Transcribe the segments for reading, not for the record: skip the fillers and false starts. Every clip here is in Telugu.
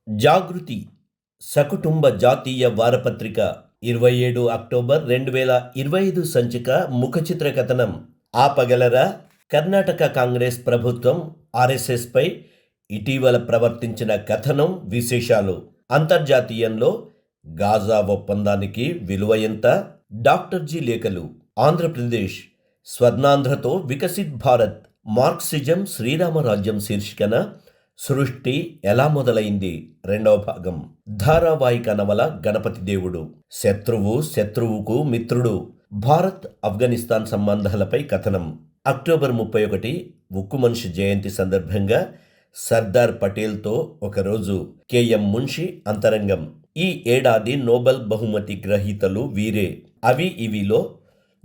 జాగృతి సకుటుంబ జాతీయ వారపత్రిక 27 అక్టోబర్ 2025 సంచిక ముఖచిత్ర కథనం ఆపగలరా? కర్ణాటక కాంగ్రెస్ ప్రభుత్వం ఆర్ఎస్ఎస్పై ఇటీవల ప్రవర్తించిన కథనం విశేషాలు. అంతర్జాతీయంలో గాజా ఒప్పందానికి విలువ ఎంత? డాక్టర్ జి లేఖలు. ఆంధ్రప్రదేశ్ స్వర్ణాంధ్రతో వికసిత్ భారత్, మార్క్సిజం శ్రీరామరాజ్యం శీర్షికన సృష్టి ఎలా మొదలైంది రెండవ భాగం. ధారావాహిక నవల గణపతి దేవుడు. శత్రువుకు మిత్రుడు. భారత్ ఆఫ్ఘనిస్తాన్ సంబంధాలపై కథనం. అక్టోబర్ 31 ఉక్కు మనిషి జయంతి సందర్భంగా సర్దార్ పటేల్తో ఒకరోజు. కెఎం మున్షి అంతరంగం. ఈ ఏడాది నోబెల్ బహుమతి గ్రహీతలు వీరే. అవి ఇవిలో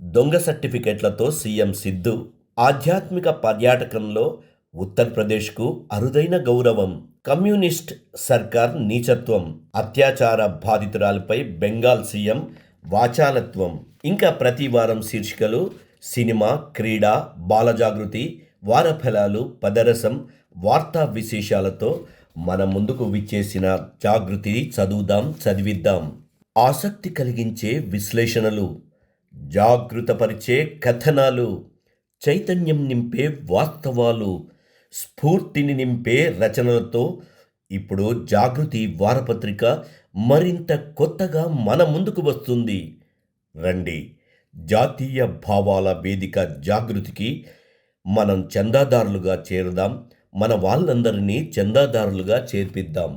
దొంగ సర్టిఫికెట్లతో సీఎం సిద్ధు. ఆధ్యాత్మిక పర్యాటకంలో ఉత్తరప్రదేశ్కు అరుదైన గౌరవం. కమ్యూనిస్ట్ సర్కార్ నీచత్వం. అత్యాచార బాధితురాలపై బెంగాల్ సీఎం వాచాలత్వం. ఇంకా ప్రతి వారం శీర్షికలు సినిమా, క్రీడా, బాలజాగృతి, వారఫలాలు, పదరసం, వార్తా విశేషాలతో మన ముందుకు విచ్చేసిన జాగృతి చదువుదాం, చదివిద్దాం. ఆసక్తి కలిగించే విశ్లేషణలు, జాగృతపరిచే కథనాలు, చైతన్యం నింపే వాస్తవాలు, స్ఫూర్తిని నింపే రచనలతో ఇప్పుడు జాగృతి వారపత్రిక మరింత కొత్తగా మన ముందుకు వస్తుంది. రండి, జాతీయ భావాల వేదిక జాగృతికి మనం చందాదారులుగా చేరుదాం. మన వాళ్ళందరినీ చందాదారులుగా చేర్పిద్దాం.